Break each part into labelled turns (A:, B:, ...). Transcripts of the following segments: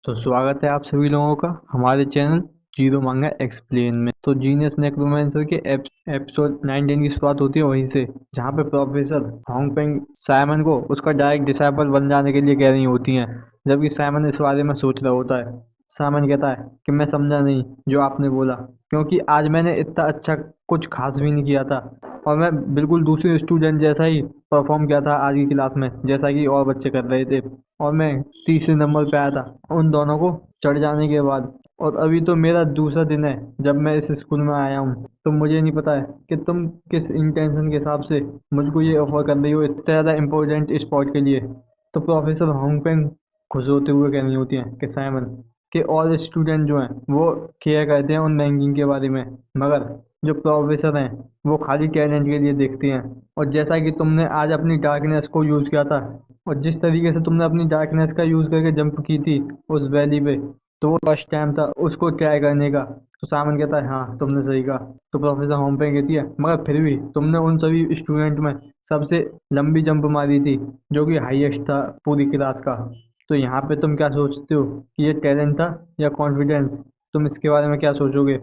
A: तो स्वागत है आप सभी लोगों का हमारे चैनल जीरो मांगा एक्सप्लेन में। तो जीनियस नेक्रोमेंसर के एपिसोड 19 की शुरुआत होती है वहीं से, जहाँ पे प्रोफेसर होंगपेंग साइमन को उसका डायरेक्ट डिसाइपल बन जाने के लिए कह रही होती हैं, जबकि साइमन इस बारे में सोच रहा होता है। साइमन कहता है कि मैं समझा नहीं जो आपने बोला, क्योंकि आज मैंने इतना अच्छा कुछ खास भी नहीं किया था, और मैं बिल्कुल दूसरे स्टूडेंट जैसा ही परफॉर्म किया था आज की क्लास में, जैसा कि और बच्चे कर रहे थे। और मैं तीसरे नंबर पे आया था उन दोनों को चढ़ जाने के बाद। और अभी तो मेरा दूसरा दिन है जब मैं इस स्कूल में आया हूँ। तो मुझे नहीं पता है कि तुम किस इंटेंशन के हिसाब से मुझको ये ऑफर कर रही हो इतना ज़्यादा इम्पोर्टेंट स्पॉट के लिए। तो प्रोफेसर होंगपेंग खुश होते हुए कह रही होती हैं कि साइमन के और स्टूडेंट जो हैं वो केयर करते हैं उन रैंकिंग के बारे में, मगर जो प्रोफेसर हैं वो खाली टैलेंट के लिए देखते हैं। और जैसा कि तुमने आज अपनी डार्कनेस को यूज़ किया था, और जिस तरीके से तुमने अपनी डार्कनेस का यूज़ करके जंप की थी उस वैली पे, तो वो फर्स्ट टाइम था उसको ट्राई करने का। तो सामन कहता है हाँ तुमने सही कहा। तो प्रोफेसर होमपेंग कहती है मगर फिर भी तुमने उन सभी स्टूडेंट में सबसे लंबी जंप मारी थी, जो कि हाईएस्ट था पूरी क्लास का। तो यहाँ पे तुम क्या सोचते हो कि ये टैलेंट था या कॉन्फिडेंस? तुम इसके बारे में क्या सोचोगे?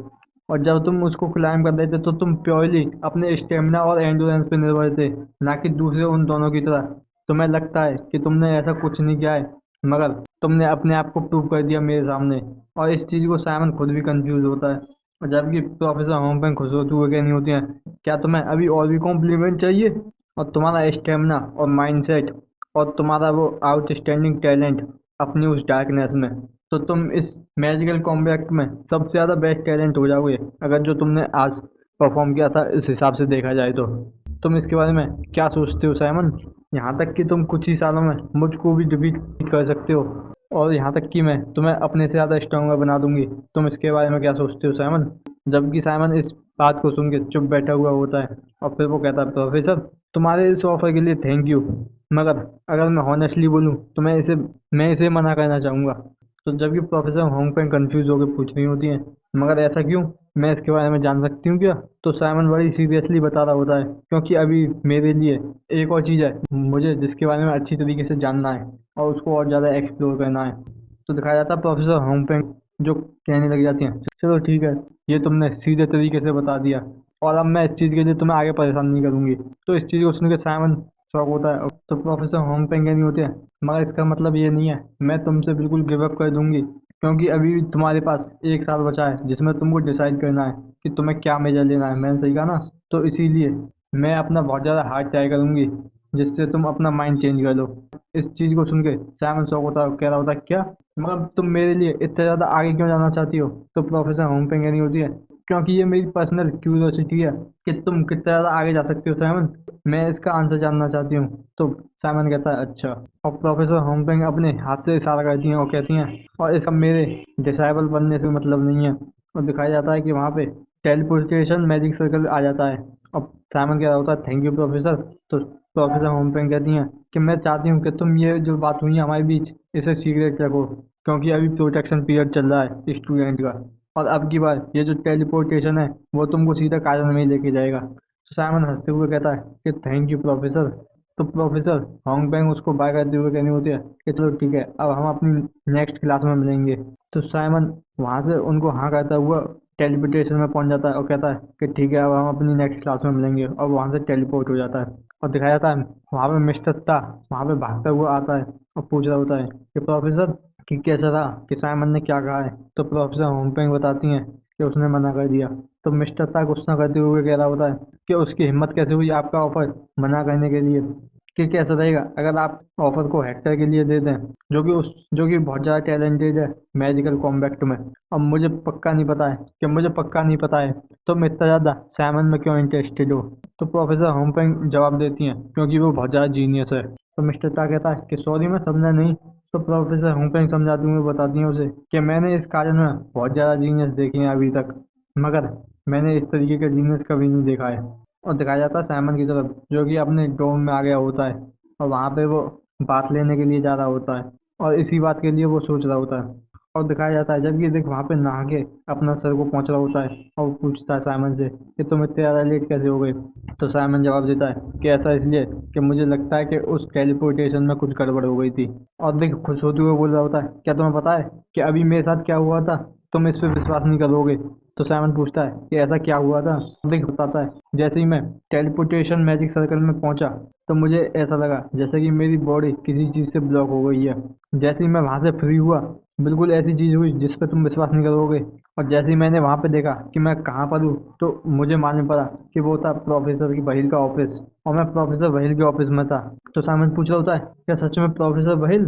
A: और जब तुम उसको क्लाइम कर रहे थे तो तुम प्योरली अपने स्टेमिना और एंडोरेंस पे निर्भर थे, ना कि दूसरे उन दोनों की तरह। तुम्हें लगता है कि तुमने ऐसा कुछ नहीं किया है, मगर तुमने अपने आप को प्रूव कर दिया मेरे सामने। और इस चीज़ को साइमन खुद भी कंफ्यूज होता है। और जबकि प्रोफेसर होमपेंग खुश होते हुए कहनी होती हैं, क्या तुम्हें अभी और भी कॉम्प्लीमेंट चाहिए? और तुम्हारा स्टेमिना और माइंडसेट और तुम्हारा वो आउटस्टैंडिंग टैलेंट अपनी उस डार्कनेस में, तो तुम इस मैजिकल कॉम्बैक्ट में सबसे ज़्यादा बेस्ट टैलेंट हो जाओगे, अगर जो तुमने आज परफॉर्म किया था इस हिसाब से देखा जाए तो। तुम इसके बारे में क्या सोचते हो साइमन? यहाँ तक कि तुम कुछ ही सालों में मुझको भी डिफीट कर सकते हो, और यहाँ तक कि मैं तुम्हें अपने से ज़्यादा स्ट्रॉन्गर बना दूंगी। तुम इसके बारे में क्या सोचते हो साइमन? जबकि साइमन इस बात को सुन के चुप बैठा हुआ होता है, और फिर वो कहता है प्रोफेसर तुम्हारे इस ऑफर के लिए थैंक यू, मगर अगर मैं हॉनेस्टली बोलूँ तो मैं इसे मना करना चाहूँगा। तो जबकि प्रोफेसर होंगपेंग कंफ्यूज होकर पूछ रही होती हैं, मगर ऐसा क्यों? मैं इसके बारे में जान सकती हूँ क्या? तो साइमन बड़ी सीरियसली बता रहा होता है, क्योंकि अभी मेरे लिए एक और चीज़ है मुझे जिसके बारे में अच्छी तरीके से जानना है, और उसको और ज़्यादा एक्सप्लोर करना है। तो दिखाया जाता है प्रोफेसर होंगपेंग जो कहने लग जाती हैं, चलो ठीक है, ये तुमने सीधे तरीके से बता दिया, और अब मैं इस चीज़ के लिए तुम्हें आगे परेशान नहीं करूंगी। तो इस चीज़ को सुन के साइमन शौक होता है। तो प्रोफेसर होंगपेंग कहनी होती है, मगर इसका मतलब ये नहीं है मैं तुमसे बिल्कुल गिव अप कर दूंगी, क्योंकि अभी भी तुम्हारे पास एक साल बचा है जिसमें तुमको डिसाइड करना है कि तुम्हें क्या मेजर लेना है। मैंने सही कहा ना? तो इसीलिए मैं अपना बहुत ज़्यादा हार्ड ट्राई करूंगी जिससे तुम अपना माइंड चेंज कर लो। इस चीज़ को सुन के साइमन शौक होता है, कह रहा होता है क्या, मतलब तुम मेरे लिए इतना ज़्यादा आगे क्यों जाना चाहती हो? तो प्रोफेसर होंगपेंग कहनी होती है, क्योंकि ये मेरी पर्सनल क्यूरियोसिटी है कि तुम कितना ज़्यादा आगे जा सकते हो साइमन। मैं इसका आंसर जानना चाहती हूँ। तो साइमन कहता है अच्छा। और प्रोफेसर होमपेंग अपने हाथ से इशारा करती हैं और कहती हैं, और इसका मेरे डिसाइबल बनने से मतलब नहीं है। और दिखाया जाता है कि वहाँ पे टेलीपोर्टेशन मैजिक सर्कल आ जाता है। अब साइमन कह रहा होता है थैंक यू प्रोफेसर। तो प्रोफेसर होमपेंग कहती हैं कि मैं चाहती हूँ कि तुम ये जो बात हुई है हमारे बीच इसे सीक्रेट रखो, क्योंकि अभी प्रोटेक्शन पीरियड चल रहा है स्टूडेंट का। और अब की बार ये जो टेलीपोर्टेशन है वो तुमको सीधा कारण में ही लेके जाएगा। तो साइमन हंसते हुए कहता है कि थैंक यू प्रोफेसर। तो प्रोफेसर होंगबैंग उसको बाय करते हुए कहनी होती है कि चलो ठीक है, अब हम अपनी नेक्स्ट क्लास में मिलेंगे। तो साइमन वहाँ से उनको हाँ करता हुआ टेलीपोर्टेशन में पहुंच जाता है और कहता है कि ठीक है अब हम अपनी नेक्स्ट क्लास में मिलेंगे, और वहाँ से टेलीपोर्ट हो जाता है। और दिखाया जाता है वहाँ पे मिस्टर ता वहाँ पे भागता हुआ आता है और पूछ रहा होता है कि प्रोफेसर कि कैसा रहा, कि साइमन ने क्या कहा है? तो प्रोफेसर होमपेंग बताती हैं कि उसने मना कर दिया। तो मिस्टर ता गुस्सा करते हुए कह रहा होता है कि उसकी हिम्मत कैसे हुई आपका ऑफर मना करने के लिए? कि कैसा रहेगा अगर आप ऑफर को हेक्टर के लिए दे दें, जो कि बहुत ज़्यादा टैलेंटेड है मैजिकल कॉम्बैक्ट में। अब मुझे पक्का नहीं पता है तुम इतना ज़्यादा साइमन में क्यों इंटरेस्टेड हो। तो प्रोफेसर होमपेंग जवाब देती हैं क्योंकि वो बहुत ज़्यादा जीनियस है। तो मिस्टर ता कहता है कि सॉरी मैं समझा नहीं। तो प्रोफेसर होमपेंग समझाते हुए बताती हैं उसे कि मैंने इस कार्य में बहुत ज़्यादा जीनियस देखे हैं अभी तक, मगर मैंने इस तरीके का जीनियस कभी नहीं देखा है। और दिखाया जाता है साइमन की तरफ जो कि अपने डोम में आ गया होता है, और वहाँ पे वो बात लेने के लिए जा रहा होता है, और इसी बात के लिए वो सोच रहा होता है। और दिखाया जाता है जबकि देख वहाँ पे नहा के अपना सर को पहुंच रहा होता है और वो पूछता है साइमन से कि तुम इतने ज़्यादा लेट कैसे हो गए। तो साइमन जवाब देता है कि ऐसा इसलिए कि मुझे लगता है कि उस टेलीपोर्टेशन में कुछ गड़बड़ हो गई थी। और देख खुश होते हुए बोल रहा होता है क्या तुम्हें पता है कि अभी मेरे साथ क्या हुआ था? तुम इस पे विश्वास नहीं करोगे। तो साइमन पूछता है कि ऐसा क्या हुआ था? देख बताता है जैसे ही मैं टेलीपोर्टेशन मैजिक सर्कल में पहुंचा तो मुझे ऐसा लगा जैसे कि मेरी बॉडी किसी चीज़ से ब्लॉक हो गई है। जैसे ही मैं वहां से फ्री हुआ बिल्कुल ऐसी चीज़ हुई जिस पे तुम विश्वास नहीं करोगे। और जैसे ही मैंने वहां पे देखा कि मैं कहाँ पर हूँ तो मुझे मालूम पड़ा कि वो था प्रोफेसर की बहिल का ऑफिस और मैं प्रोफेसर बहिल के ऑफिस में था। तो साइमन पूछ रहा होता है क्या सच में प्रोफेसर बहिल?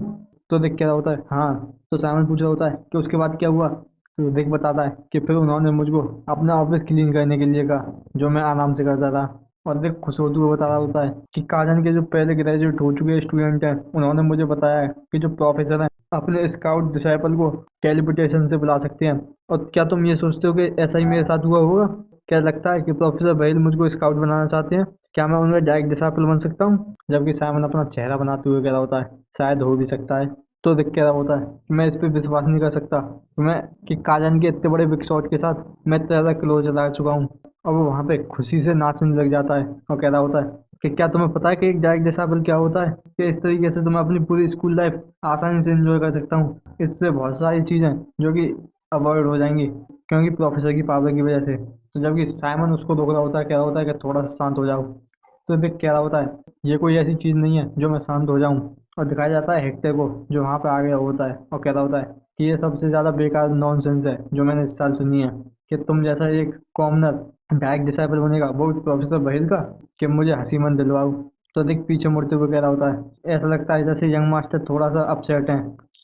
A: तो देख क्या होता है हाँ। तो साइमन पूछ रहा होता है कि उसके बाद क्या हुआ? तो देख बताता है कि फिर उन्होंने मुझको अपना ऑफिस क्लीन करने के लिए कहा जो मैं आराम से करता था। और देख खुश होते हुए बता रहा होता है कि काजन के जो पहले ग्रेजुएट हो चुके स्टूडेंट हैं उन्होंने मुझे बताया है कि जो प्रोफेसर हैं अपने स्काउट डिसाइपल को टेलीपोर्टेशन से बुला सकते हैं। और क्या तुम ये सोचते हो कि ऐसा ही मेरे साथ हुआ होगा? क्या लगता है कि प्रोफेसर बहिल मुझको स्काउट बनाना चाहते हैं? क्या मैं उनका डायरेक्ट डिसाइपल बन सकता हूँ? जबकि साइमन अपना चेहरा बनाते हुए कह रहा होता है शायद हो भी सकता है। तो देख कह रहा होता है कि मैं इस पर विश्वास नहीं कर सकता मैं कि काजन के इतने बड़े बिग शॉट के साथ मैं इतना ज़्यादा क्लोज ला चुका हूँ। और वो वहाँ पे खुशी से नाचने लग जाता है और कह रहा होता है कि क्या तुम्हें पता है कि एक डायरेक्ट डिसाइपल क्या होता है? कि इस तरीके से तो मैं अपनी पूरी स्कूल लाइफ आसानी से एंजॉय कर सकता हूँ। इससे बहुत सारी चीज़ें जो कि अवॉइड हो जाएंगी क्योंकि प्रोफेसर की पावर की वजह से। तो जबकि साइमन उसको रोक रहा होता है कह रहा होता है कि थोड़ा सा शांत हो जाओ। तो देख कह रहा होता है ये कोई ऐसी चीज़ नहीं है जो मैं शांत हो जाऊं। और दिखाया जाता है हेक्टर को जो वहाँ पे आ गया होता है और कह रहा होता है कि ये सबसे ज़्यादा बेकार नॉनसेंस है जो मैंने इस साल सुनी है कि तुम जैसा एक कॉमनर डायरेक्ट डिसाइपल बनेगा वो भी प्रोफेसर बहिल का कि मुझे हंसी मन दिलवाओ। तो देख पीछे मुड़ते हुए कह रहा होता है ऐसा लगता है जैसे यंग मास्टर थोड़ा सा अपसेट है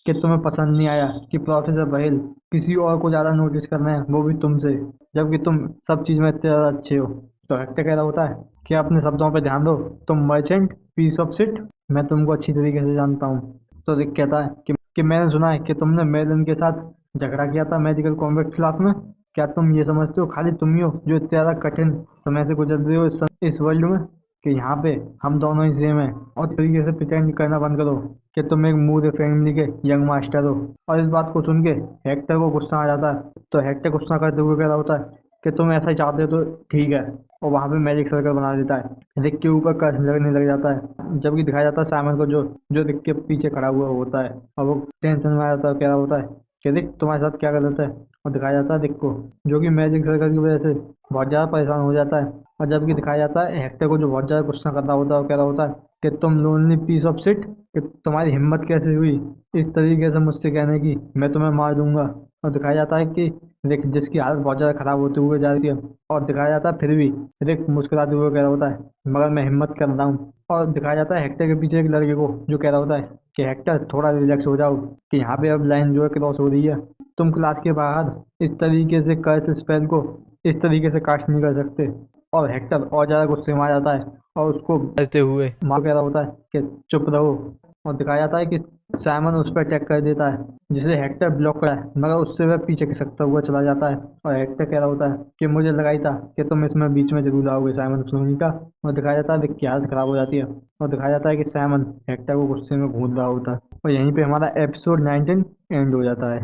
A: कि तुम्हें पसंद नहीं आया कि प्रोफेसर बहिल किसी और को ज़्यादा नोटिस कर रहे हैं वो भी तुमसे जबकि तुम सब चीज़ में इतने ज़्यादा अच्छे हो। तो हेक्टर कह रहा होता है कि अपने शब्दों पे ध्यान दो। तुम मर्चेंट पीस ऑफ शिट मैं तुमको अच्छी तरीके से जानता हूँ। तो रिक कहता है कि मैंने सुना है कि तुमने मेलन के साथ झगड़ा किया था मैजिकल कॉम्बैट क्लास में। क्या तुम ये समझते हो खाली तुम ही हो जो इतने ज़्यादा कठिन समय से गुजर रहे हो इस वर्ल्ड में कि यहाँ पे हम दोनों ही सेम हैं? और तरीके से प्रिटेंड करना बंद करो कि तुम एक मूड फैमिली के यंग मास्टर हो। और इस बात को सुन के हेक्टर को गुस्सा आ जाता है। तो हेक्टर गुस्सा करते हुए कह रहा होता है कि तुम ऐसा ही चाहते हो तो ठीक है। और वहाँ पे मैजिक सर्कल बना देता है। रिक के ऊपर कर्ज लगने लग जाता है जबकि दिखाया जाता है साइमन को जो जो रिक के पीछे खड़ा हुआ होता है और वो टेंशन में आ जाता है कह रहा होता है कि रिक तुम्हारे साथ क्या गलत है। और दिखाया जाता है रिक को जो कि मैजिक सर्कल की वजह से बहुत ज़्यादा परेशान हो जाता है। और जबकि दिखाया जाता है हेक्टर को जो बहुत ज़्यादा गुस्सा कर रहा होता है और कह रहा होता है कि तुम लोनली पीस ऑफ शिट कि तुम्हारी हिम्मत कैसे हुई इस तरीके से मुझसे कहने की मैं तुम्हें मार दूंगा। और दिखाया जाता है कि रिक जिसकी हालत बहुत ज़्यादा खराब होते हुए जा रही है और दिखाया जाता है फिर भी रिक मुस्कुराते हुए कह रहा होता है मगर मैं हिम्मत कर रहा हूँ। और दिखाया जाता है हेक्टर के पीछे एक लड़के को जो कह रहा होता है कि हेक्टर थोड़ा रिलैक्स हो जाओ कि यहाँ पे अब लाइन जो है क्रॉस हो रही है। तुम क्लास के बाहर इस तरीके से कर्स स्पेल को इस तरीके से कास्ट नहीं कर सकते। और हेक्टर और ज़्यादा गुस्से में आ जाता है और उसको मारते हुए मार कह रहा होता है कि चुप रहो। और दिखाया जाता है कि साइमन उस पर अटैक कर देता है जिसे हेक्टर ब्लॉक करा है मगर उससे वह पीछे खिसकता हुआ चला जाता है। और हेक्टर कह रहा होता है कि मुझे लगा ही था कि तुम इसमें बीच में जरूर आओगे साइमन सोनी का। और दिखाया जाता है कि हालत खराब हो जाती है और दिखाया जाता है कि साइमन हेक्टर को गुस्से में घूर रहा होता है। और यहीं पे हमारा एपिसोड 19 एंड हो जाता है।